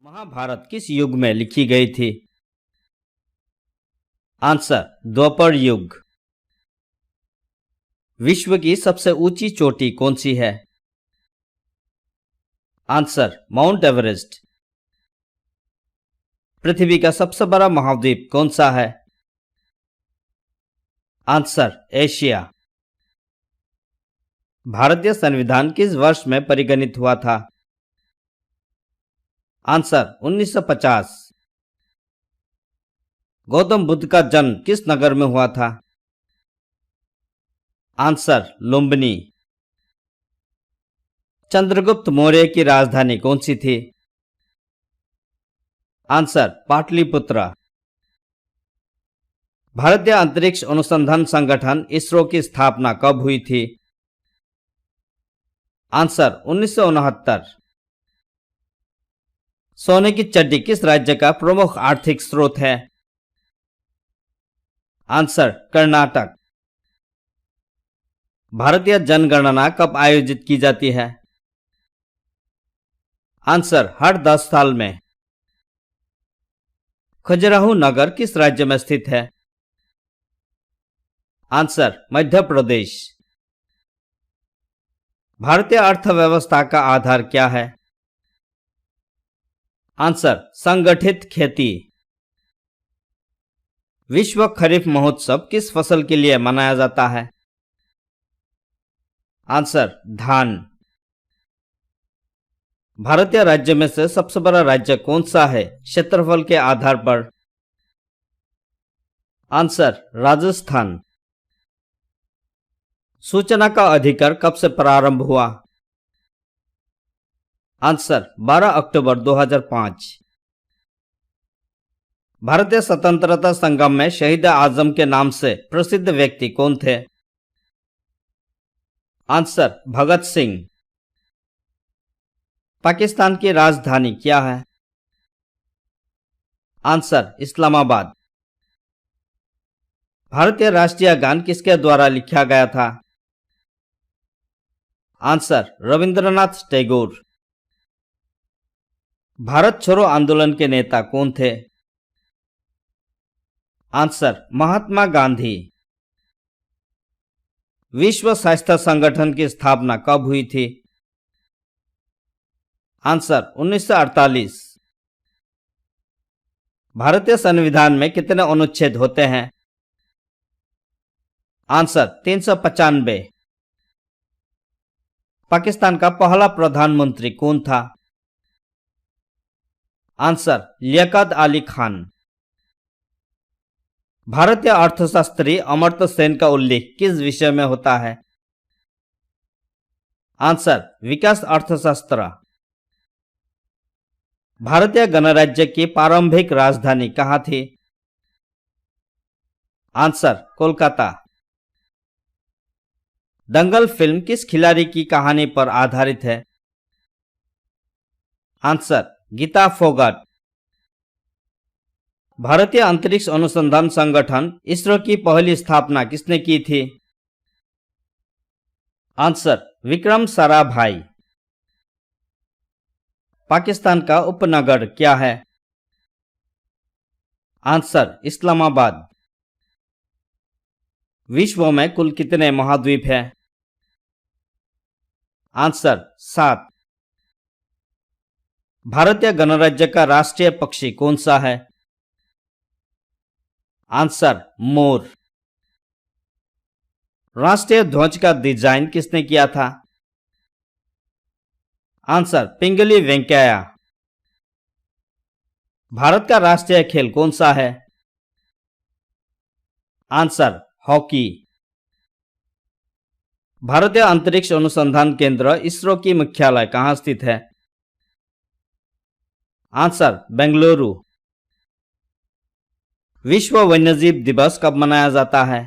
महाभारत किस युग में लिखी गई थी? आंसर द्वापर युग। विश्व की सबसे ऊंची चोटी कौन सी है? Answer mount Everest. पृथ्वी का सबसे बड़ा महाद्वीप कौन सा है? Answer Asia. भारतीय संविधान किस वर्ष में परिगणित हुआ था? आंसर 1950। गौतम बुद्ध का जन्म किस नगर में हुआ था? आंसर लुम्बिनी। चंद्रगुप्त मौर्य की राजधानी कौन सी थी? आंसर पाटलिपुत्र। भारतीय अंतरिक्ष अनुसंधान संगठन इसरो की स्थापना कब हुई थी? आंसर 1969। सोने की चड्डी किस राज्य का प्रमुख आर्थिक स्रोत है? आंसर कर्नाटक। भारतीय जनगणना कब आयोजित की जाती है? आंसर हर 10 साल में। खजुराहो नगर किस राज्य में स्थित है? आंसर मध्य प्रदेश। भारतीय अर्थव्यवस्था का आधार क्या है? आंसर संगठित खेती। विश्व खरीफ महोत्सव किस फसल के लिए मनाया जाता है? आंसर धान। भारतीय राज्य में से सबसे बड़ा राज्य कौन सा है क्षेत्रफल के आधार पर? आंसर राजस्थान। सूचना का अधिकार कब से प्रारंभ हुआ? आंसर 12 अक्टूबर 2005। भारतीय स्वतंत्रता संग्राम में शहीद आजम के नाम से प्रसिद्ध व्यक्ति कौन थे? आंसर भगत सिंह। पाकिस्तान की राजधानी क्या है? आंसर इस्लामाबाद। भारतीय राष्ट्रीय गान किसके द्वारा लिखा गया था? आंसर रविंद्रनाथ टैगोर। भारत छोड़ो आंदोलन के नेता कौन थे? आंसर महात्मा गांधी। विश्व स्वास्थ्य संगठन की स्थापना कब हुई थी? आंसर 1948। भारतीय संविधान में कितने अनुच्छेद होते हैं? आंसर 395। पाकिस्तान का पहला प्रधानमंत्री कौन था? आंसर लियाकत अली खान। भारतीय अर्थशास्त्री अमर्त्य सेन का उल्लेख किस विषय में होता है? आंसर विकास अर्थशास्त्र। भारतीय गणराज्य की प्रारंभिक राजधानी कहाँ थी? आंसर कोलकाता। दंगल फिल्म किस खिलाड़ी की कहानी पर आधारित है? आंसर गीता फोगाट। भारतीय अंतरिक्ष अनुसंधान संगठन इसरो की पहली स्थापना किसने की थी? आंसर विक्रम साराभाई। पाकिस्तान का उपनगर क्या है? आंसर इस्लामाबाद। विश्व में कुल कितने महाद्वीप हैं? आंसर 7। भारतीय गणराज्य का राष्ट्रीय पक्षी कौन सा है? Answer more. राष्ट्रीय ध्वज का डिजाइन किसने किया था? आंसर पिंगली वेंकैया। भारत का राष्ट्रीय खेल कौन सा है? Answer hockey. भारतीय अंतरिक्ष अनुसंधान केंद्र इसरो की मुख्यालय कहां स्थित है? आंसर बेंगलुरु। विश्व वन्यजीव दिवस कब मनाया जाता है?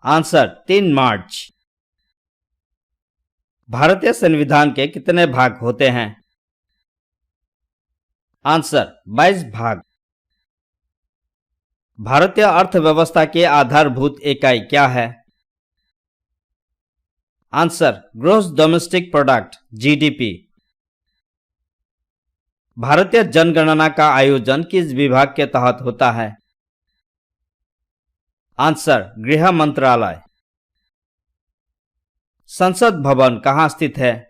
आंसर 3 मार्च। भारतीय संविधान के कितने भाग होते हैं? आंसर 22 भाग। भारतीय अर्थव्यवस्था की आधारभूत इकाई क्या है? Answer gross domestic product GDP. भारतीय जनगणना का आयोजन किस विभाग के तहत होता है? आंसर, गृह मंत्रालय। संसद भवन कहाँ स्थित है?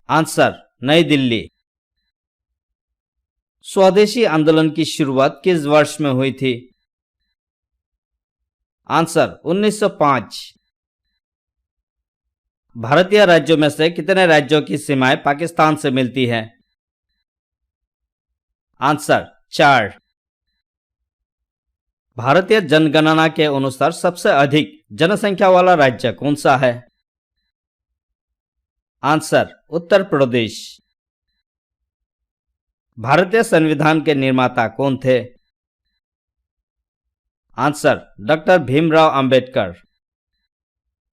आंसर, नई दिल्ली। स्वदेशी आंदोलन की शुरुआत किस वर्ष में हुई थी? आंसर, 1905। भारतीय राज्यों में से कितने राज्यों की सीमाएं पाकिस्तान से मिलती हैं? आंसर, 4। भारतीय जनगणना के अनुसार सबसे अधिक जनसंख्या वाला राज्य कौन सा है? आंसर, उत्तर प्रदेश। भारतीय संविधान के निर्माता कौन थे? Answer, doctor Bhimrao Ambedkar.